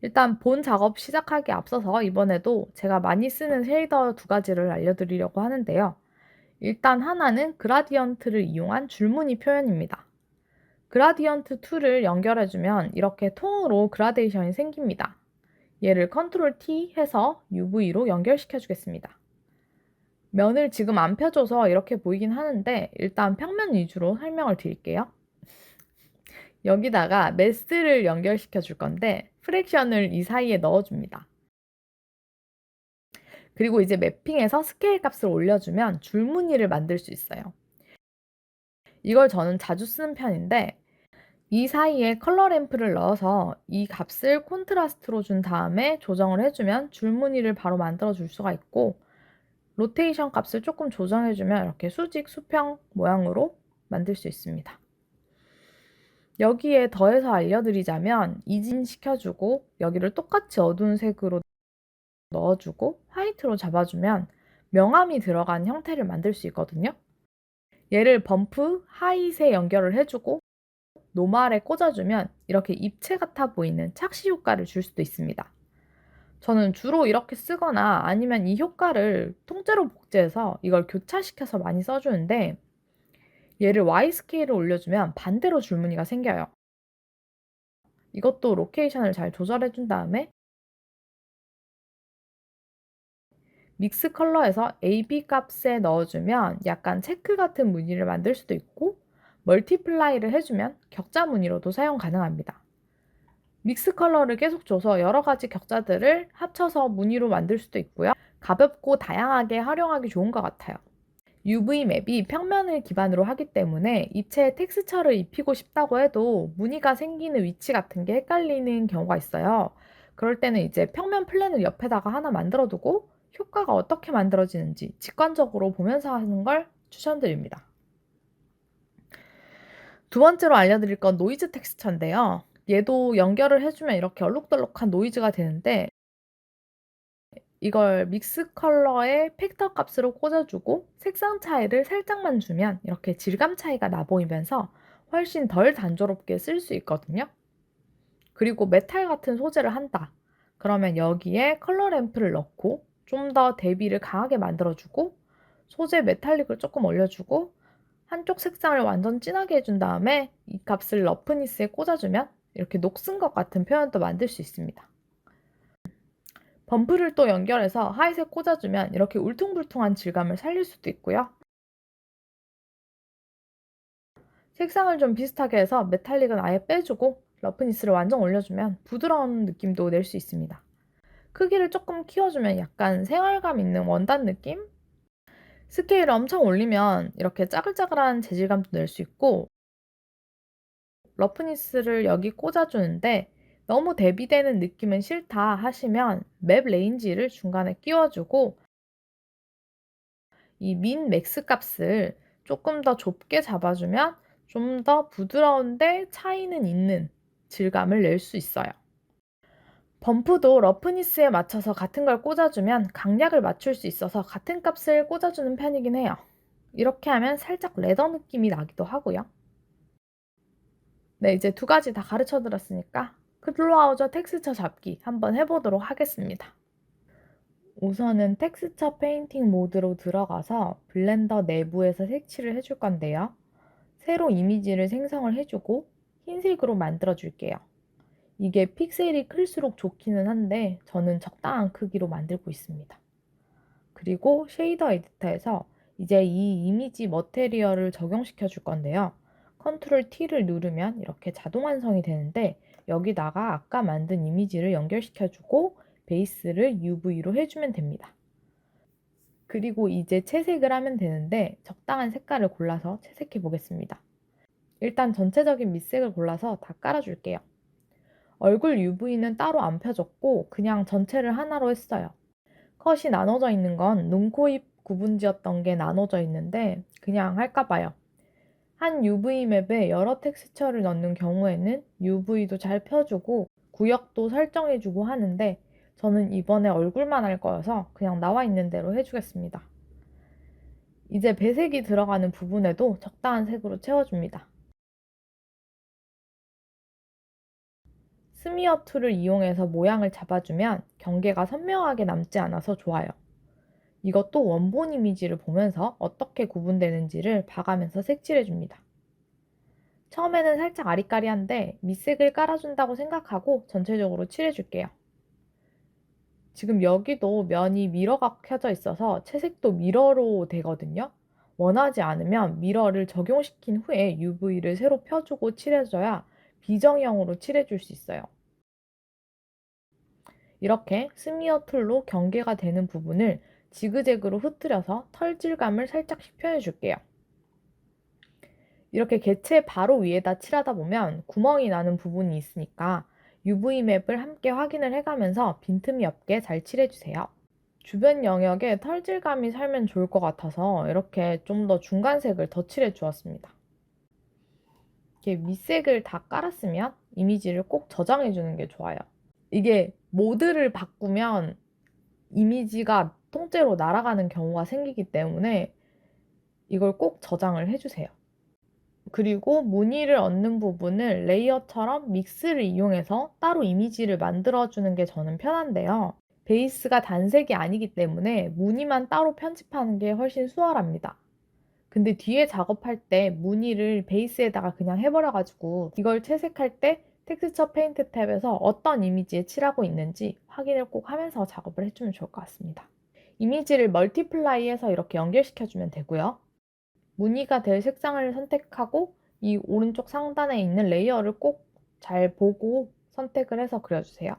일단 본 작업 시작하기에 앞서서 이번에도 제가 많이 쓰는 쉐이더 두 가지를 알려드리려고 하는데요. 일단 하나는 그라디언트를 이용한 줄무늬 표현입니다. 그라디언트 툴을 연결해주면 이렇게 통으로 그라데이션이 생깁니다. 얘를 컨트롤 T 해서 UV로 연결시켜 주겠습니다. 면을 지금 안 펴줘서 이렇게 보이긴 하는데 일단 평면 위주로 설명을 드릴게요. 여기다가 매스를 연결시켜 줄 건데 프랙션을 이 사이에 넣어줍니다. 그리고 이제 매핑해서 스케일 값을 올려주면 줄무늬를 만들 수 있어요. 이걸 저는 자주 쓰는 편인데 이 사이에 컬러 램프를 넣어서 이 값을 콘트라스트로 준 다음에 조정을 해주면 줄무늬를 바로 만들어 줄 수가 있고 로테이션 값을 조금 조정해주면 이렇게 수직, 수평 모양으로 만들 수 있습니다. 여기에 더해서 알려드리자면 이진 시켜주고 여기를 똑같이 어두운 색으로 넣어주고 화이트로 잡아주면 명암이 들어간 형태를 만들 수 있거든요. 얘를 범프, 하이트에 연결을 해주고 노말에 꽂아주면 이렇게 입체 같아 보이는 착시 효과를 줄 수도 있습니다. 저는 주로 이렇게 쓰거나 아니면 이 효과를 통째로 복제해서 이걸 교차시켜서 많이 써주는데 얘를 Y 스케일을 올려주면 반대로 줄무늬가 생겨요. 이것도 로케이션을 잘 조절해준 다음에 믹스 컬러에서 AB 값에 넣어주면 약간 체크 같은 무늬를 만들 수도 있고 멀티플라이를 해주면 격자 무늬로도 사용 가능합니다. 믹스 컬러를 계속 줘서 여러 가지 격자들을 합쳐서 무늬로 만들 수도 있고요. 가볍고 다양하게 활용하기 좋은 것 같아요. UV 맵이 평면을 기반으로 하기 때문에 입체에 텍스처를 입히고 싶다고 해도 무늬가 생기는 위치 같은 게 헷갈리는 경우가 있어요. 그럴 때는 이제 평면 플랜을 옆에다가 하나 만들어 두고 효과가 어떻게 만들어지는지 직관적으로 보면서 하는 걸 추천드립니다. 두 번째로 알려드릴 건 노이즈 텍스처인데요. 얘도 연결을 해주면 이렇게 얼룩덜룩한 노이즈가 되는데 이걸 믹스 컬러의 팩터 값으로 꽂아주고 색상 차이를 살짝만 주면 이렇게 질감 차이가 나 보이면서 훨씬 덜 단조롭게 쓸 수 있거든요. 그리고 메탈 같은 소재를 한다. 그러면 여기에 컬러 램프를 넣고 좀 더 대비를 강하게 만들어주고 소재 메탈릭을 조금 올려주고 한쪽 색상을 완전 진하게 해준 다음에 이 값을 러프니스에 꽂아주면 이렇게 녹슨 것 같은 표현도 만들 수 있습니다. 범프를 또 연결해서 하이색 꽂아주면 이렇게 울퉁불퉁한 질감을 살릴 수도 있고요. 색상을 좀 비슷하게 해서 메탈릭은 아예 빼주고 러프니스를 완전 올려주면 부드러운 느낌도 낼 수 있습니다. 크기를 조금 키워주면 약간 생활감 있는 원단 느낌? 스케일을 엄청 올리면 이렇게 짜글짜글한 재질감도 낼 수 있고 러프니스를 여기 꽂아주는데 너무 대비되는 느낌은 싫다 하시면 맵 레인지를 중간에 끼워주고 이 민 맥스 값을 조금 더 좁게 잡아주면 좀 더 부드러운데 차이는 있는 질감을 낼 수 있어요. 범프도 러프니스에 맞춰서 같은 걸 꽂아주면 강약을 맞출 수 있어서 같은 값을 꽂아주는 편이긴 해요. 이렇게 하면 살짝 레더 느낌이 나기도 하고요. 네, 이제 두 가지 다 가르쳐 드렸으니까 클로아우저 텍스처 잡기 한번 해보도록 하겠습니다. 우선은 텍스처 페인팅 모드로 들어가서 블렌더 내부에서 색칠을 해줄 건데요. 새로 이미지를 생성을 해주고 흰색으로 만들어 줄게요. 이게 픽셀이 클수록 좋기는 한데 저는 적당한 크기로 만들고 있습니다. 그리고 쉐이더 에디터에서 이제 이 이미지 머테리얼을 적용시켜 줄 건데요. 컨트롤 T를 누르면 이렇게 자동 완성이 되는데 여기다가 아까 만든 이미지를 연결시켜 주고 베이스를 UV로 해주면 됩니다. 그리고 이제 채색을 하면 되는데 적당한 색깔을 골라서 채색해 보겠습니다. 일단 전체적인 밑색을 골라서 다 깔아줄게요. 얼굴 UV는 따로 안 펴줬고 그냥 전체를 하나로 했어요. 컷이 나눠져 있는 건 눈, 코, 입 구분지였던 게 나눠져 있는데 그냥 할까 봐요. 한 UV 맵에 여러 텍스처를 넣는 경우에는 UV도 잘 펴주고 구역도 설정해주고 하는데 저는 이번에 얼굴만 할 거여서 그냥 나와 있는 대로 해주겠습니다. 이제 배색이 들어가는 부분에도 적당한 색으로 채워줍니다. 스미어 툴을 이용해서 모양을 잡아주면 경계가 선명하게 남지 않아서 좋아요. 이것도 원본 이미지를 보면서 어떻게 구분되는지를 봐가면서 색칠해줍니다. 처음에는 살짝 아리까리한데 밑색을 깔아준다고 생각하고 전체적으로 칠해줄게요. 지금 여기도 면이 미러가 켜져 있어서 채색도 미러로 되거든요. 원하지 않으면 미러를 적용시킨 후에 UV를 새로 펴주고 칠해줘야 비정형으로 칠해줄 수 있어요. 이렇게 스미어 툴로 경계가 되는 부분을 지그재그로 흩뜨려서 털 질감을 살짝씩 표현해줄게요. 이렇게 개체 바로 위에다 칠하다 보면 구멍이 나는 부분이 있으니까 UV 맵을 함께 확인을 해가면서 빈틈이 없게 잘 칠해주세요. 주변 영역에 털 질감이 살면 좋을 것 같아서 이렇게 좀 더 중간색을 더 칠해 주었습니다. 이렇게 밑색을 다 깔았으면 이미지를 꼭 저장해 주는 게 좋아요. 이게 모드를 바꾸면 이미지가 통째로 날아가는 경우가 생기기 때문에 이걸 꼭 저장을 해주세요. 그리고 무늬를 얻는 부분을 레이어처럼 믹스를 이용해서 따로 이미지를 만들어주는 게 저는 편한데요. 베이스가 단색이 아니기 때문에 무늬만 따로 편집하는 게 훨씬 수월합니다. 근데 뒤에 작업할 때 무늬를 베이스에다가 그냥 해버려가지고 이걸 채색할 때 텍스처 페인트 탭에서 어떤 이미지에 칠하고 있는지 확인을 꼭 하면서 작업을 해주면 좋을 것 같습니다. 이미지를 멀티플라이해서 이렇게 연결시켜주면 되고요. 무늬가 될 색상을 선택하고 이 오른쪽 상단에 있는 레이어를 꼭 잘 보고 선택을 해서 그려주세요.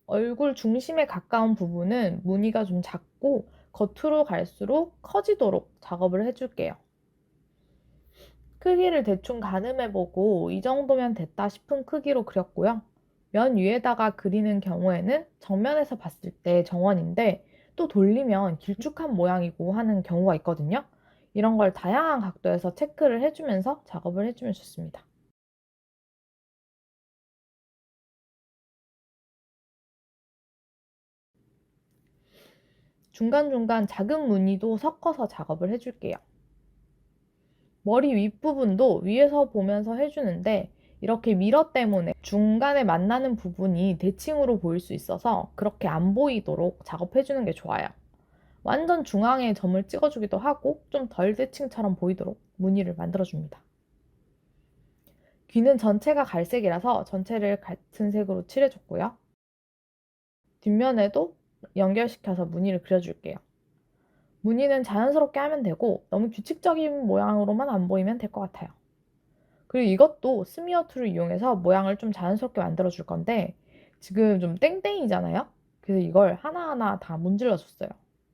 얼굴 중심에 가까운 부분은 무늬가 좀 작고 겉으로 갈수록 커지도록 작업을 해줄게요. 크기를 대충 가늠해보고 이 정도면 됐다 싶은 크기로 그렸고요. 면 위에다가 그리는 경우에는 정면에서 봤을 때 정원인데 또 돌리면 길쭉한 모양이고 하는 경우가 있거든요. 이런 걸 다양한 각도에서 체크를 해주면서 작업을 해주면 좋습니다. 중간중간 작은 무늬도 섞어서 작업을 해줄게요. 머리 윗부분도 위에서 보면서 해주는데 이렇게 미러 때문에 중간에 만나는 부분이 대칭으로 보일 수 있어서 그렇게 안 보이도록 작업해주는 게 좋아요. 완전 중앙에 점을 찍어주기도 하고 좀 덜 대칭처럼 보이도록 무늬를 만들어줍니다. 귀는 전체가 갈색이라서 전체를 같은 색으로 칠해줬고요. 뒷면에도 연결시켜서 무늬를 그려줄게요. 무늬는 자연스럽게 하면 되고 너무 규칙적인 모양으로만 안 보이면 될 것 같아요. 그리고 이것도 스미어 툴을 이용해서 모양을 좀 자연스럽게 만들어 줄 건데 지금 좀 땡땡이잖아요. 그래서 이걸 하나하나 다 문질러 줬어요.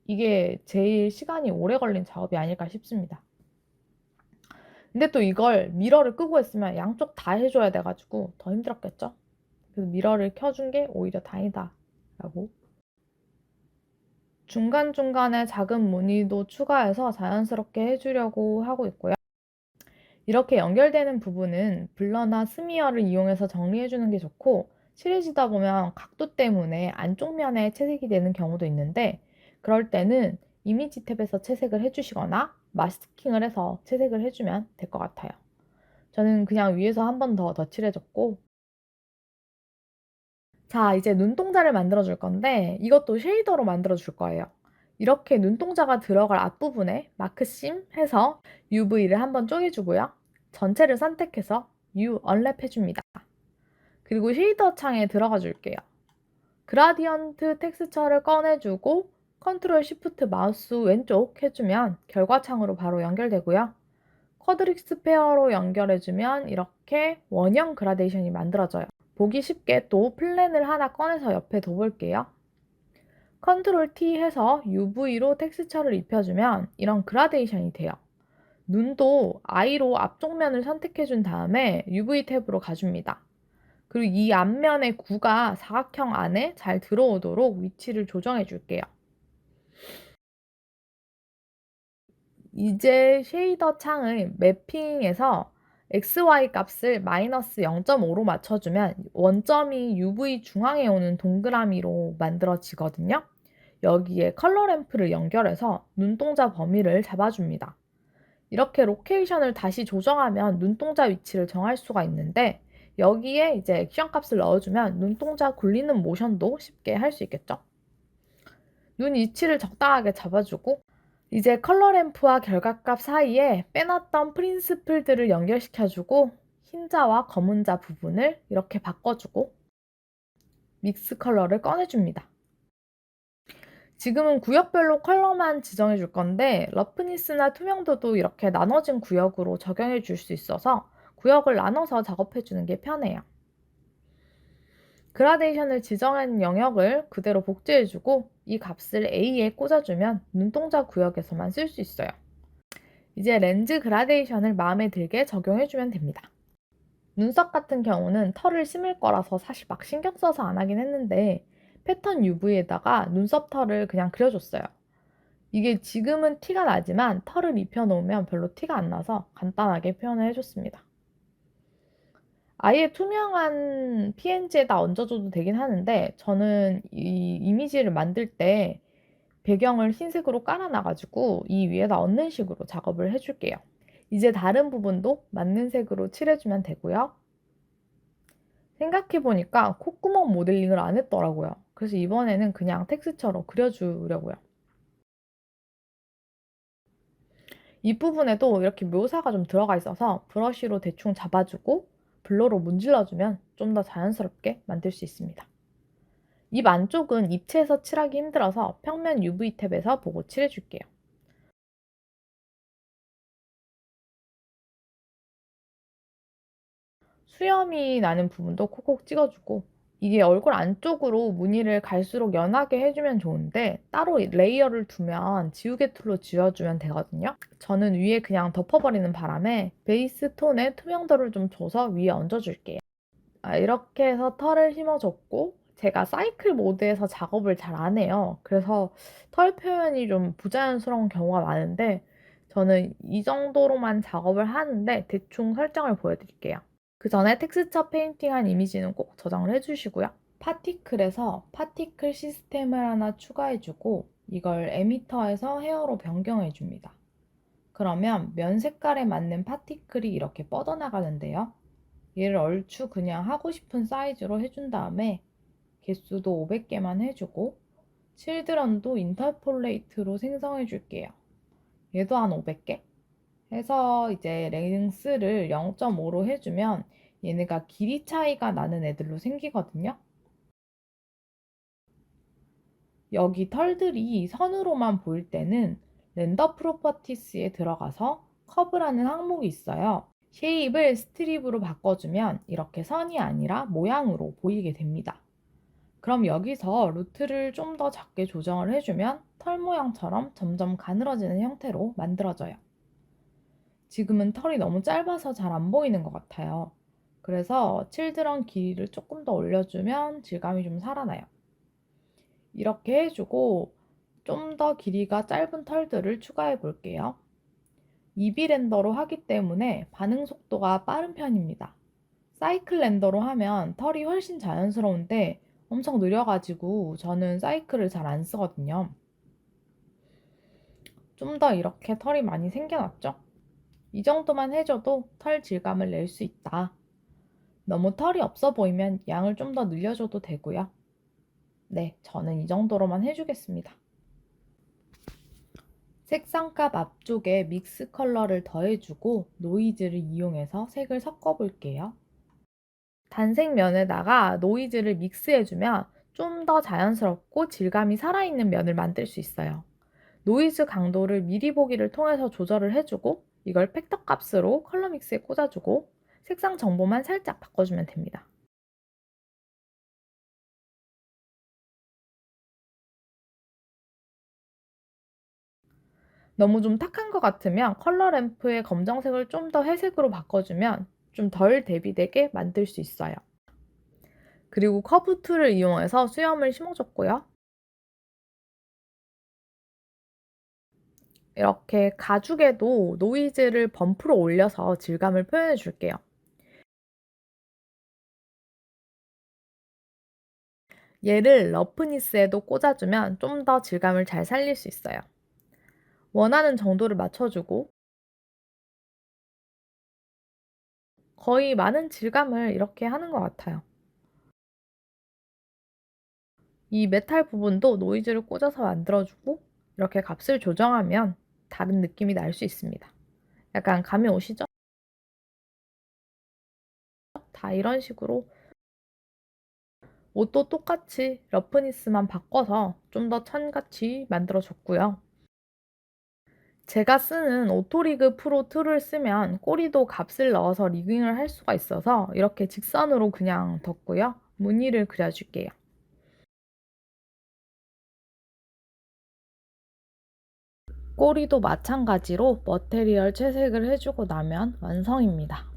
이게 제일 시간이 오래 걸린 작업이 아닐까 싶습니다. 근데 또 이걸 미러를 끄고 했으면 양쪽 다 해줘야 돼가지고 더 힘들었겠죠. 그래서 미러를 켜준 게 오히려 다행이다 라고. 중간중간에 작은 무늬도 추가해서 자연스럽게 해주려고 하고 있고요. 이렇게 연결되는 부분은 블러나 스미어를 이용해서 정리해주는 게 좋고 칠해지다 보면 각도 때문에 안쪽 면에 채색이 되는 경우도 있는데 그럴 때는 이미지 탭에서 채색을 해주시거나 마스킹을 해서 채색을 해주면 될 것 같아요. 저는 그냥 위에서 한 번 더 칠해줬고 자, 이제 눈동자를 만들어 줄 건데 이것도 쉐이더로 만들어 줄 거예요. 이렇게 눈동자가 들어갈 앞부분에 마크심 해서 UV를 한번 쪼개주고요. 전체를 선택해서 U 언랩 해줍니다. 그리고 쉐이더 창에 들어가 줄게요. 그라디언트 텍스처를 꺼내주고 컨트롤 시프트 마우스 왼쪽 해주면 결과창으로 바로 연결되고요. 쿼드릭스 페어로 연결해주면 이렇게 원형 그라데이션이 만들어져요. 보기 쉽게 또 플랜을 하나 꺼내서 옆에 둬볼게요. 컨트롤 T 해서 UV로 텍스처를 입혀주면 이런 그라데이션이 돼요. 눈도 아이로 앞쪽 면을 선택해준 다음에 UV 탭으로 가줍니다. 그리고 이 앞면의 구가 사각형 안에 잘 들어오도록 위치를 조정해 줄게요. 이제 쉐이더 창을 매핑해서 XY 값을 마이너스 0.5로 맞춰주면 원점이 UV 중앙에 오는 동그라미로 만들어지거든요. 여기에 컬러 램프를 연결해서 눈동자 범위를 잡아줍니다. 이렇게 로케이션을 다시 조정하면 눈동자 위치를 정할 수가 있는데 여기에 이제 액션 값을 넣어주면 눈동자 굴리는 모션도 쉽게 할 수 있겠죠? 눈 위치를 적당하게 잡아주고 이제 컬러 램프와 결과값 사이에 빼놨던 프린스플들을 연결시켜주고 흰자와 검은자 부분을 이렇게 바꿔주고 믹스 컬러를 꺼내줍니다. 지금은 구역별로 컬러만 지정해 줄 건데 러프니스나 투명도도 이렇게 나눠진 구역으로 적용해 줄 수 있어서 구역을 나눠서 작업해 주는 게 편해요. 그라데이션을 지정한 영역을 그대로 복제해 주고 이 값을 A에 꽂아주면 눈동자 구역에서만 쓸 수 있어요. 이제 렌즈 그라데이션을 마음에 들게 적용해 주면 됩니다. 눈썹 같은 경우는 털을 심을 거라서 사실 막 신경 써서 안 하긴 했는데 패턴 UV에다가 눈썹 털을 그냥 그려줬어요. 이게 지금은 티가 나지만 털을 입혀놓으면 별로 티가 안 나서 간단하게 표현을 해줬습니다. 아예 투명한 PNG에다 얹어줘도 되긴 하는데 저는 이 이미지를 만들 때 배경을 흰색으로 깔아놔가지고 이 위에다 얹는 식으로 작업을 해줄게요. 이제 다른 부분도 맞는 색으로 칠해주면 되고요. 생각해보니까 콧구멍 모델링을 안 했더라고요. 그래서 이번에는 그냥 텍스처로 그려주려고요. 이 부분에도 이렇게 묘사가 좀 들어가 있어서 브러쉬로 대충 잡아주고 블러로 문질러주면 좀 더 자연스럽게 만들 수 있습니다. 입 안쪽은 입체에서 칠하기 힘들어서 평면 UV 탭에서 보고 칠해줄게요. 수염이 나는 부분도 콕콕 찍어주고 이게 얼굴 안쪽으로 무늬를 갈수록 연하게 해주면 좋은데 따로 레이어를 두면 지우개 툴로 지워주면 되거든요. 저는 위에 그냥 덮어버리는 바람에 베이스 톤에 투명도를 좀 줘서 위에 얹어줄게요. 이렇게 해서 털을 심어줬고 제가 사이클 모드에서 작업을 잘 안 해요. 그래서 털 표현이 좀 부자연스러운 경우가 많은데 저는 이 정도로만 작업을 하는데 대충 설정을 보여드릴게요. 그 전에 텍스처 페인팅한 이미지는 꼭 저장을 해주시고요. 파티클에서 파티클 시스템을 하나 추가해주고 이걸 에미터에서 헤어로 변경해줍니다. 그러면 면 색깔에 맞는 파티클이 이렇게 뻗어나가는데요. 얘를 얼추 그냥 하고 싶은 사이즈로 해준 다음에 개수도 500개만 해주고 칠드런도 인터폴레이트로 생성해 줄게요. 얘도 한 500개 해서 이제 랭스를 0.5로 해주면 얘네가 길이 차이가 나는 애들로 생기거든요. 여기 털들이 선으로만 보일 때는 렌더 프로퍼티스에 들어가서 커브라는 항목이 있어요. 쉐입을 스트립으로 바꿔주면 이렇게 선이 아니라 모양으로 보이게 됩니다. 그럼 여기서 루트를 좀 더 작게 조정을 해주면 털 모양처럼 점점 가늘어지는 형태로 만들어져요. 지금은 털이 너무 짧아서 잘 안 보이는 것 같아요. 그래서 칠드런 길이를 조금 더 올려주면 질감이 좀 살아나요. 이렇게 해주고 좀 더 길이가 짧은 털들을 추가해 볼게요. EB 렌더로 하기 때문에 반응 속도가 빠른 편입니다. 사이클 렌더로 하면 털이 훨씬 자연스러운데 엄청 느려가지고 저는 사이클을 잘 안 쓰거든요. 좀 더 이렇게 털이 많이 생겨났죠? 이 정도만 해줘도 털 질감을 낼 수 있다. 너무 털이 없어 보이면 양을 좀 더 늘려줘도 되고요. 네, 저는 이 정도로만 해주겠습니다. 색상값 앞쪽에 믹스 컬러를 더해주고 노이즈를 이용해서 색을 섞어 볼게요. 단색 면에다가 노이즈를 믹스해주면 좀 더 자연스럽고 질감이 살아있는 면을 만들 수 있어요. 노이즈 강도를 미리 보기를 통해서 조절을 해주고 이걸 팩터 값으로 컬러 믹스에 꽂아주고 색상 정보만 살짝 바꿔주면 됩니다. 너무 좀 탁한 것 같으면 컬러 램프의 검정색을 좀 더 회색으로 바꿔주면 좀 덜 대비되게 만들 수 있어요. 그리고 커브 툴을 이용해서 수염을 심어줬고요. 이렇게 가죽에도 노이즈를 범프로 올려서 질감을 표현해 줄게요. 얘를 러프니스에도 꽂아주면 좀 더 질감을 잘 살릴 수 있어요. 원하는 정도를 맞춰주고 거의 많은 질감을 이렇게 하는 것 같아요. 이 메탈 부분도 노이즈를 꽂아서 만들어주고 이렇게 값을 조정하면 다른 느낌이 날 수 있습니다. 약간 감이 오시죠? 다 이런 식으로 옷도 똑같이 러프니스만 바꿔서 좀 더 천같이 만들어줬고요. 제가 쓰는 오토리그 프로 2를 쓰면 꼬리도 값을 넣어서 리깅을 할 수가 있어서 이렇게 직선으로 그냥 뒀고요. 무늬를 그려줄게요. 꼬리도 마찬가지로 머테리얼 채색을 해주고 나면 완성입니다.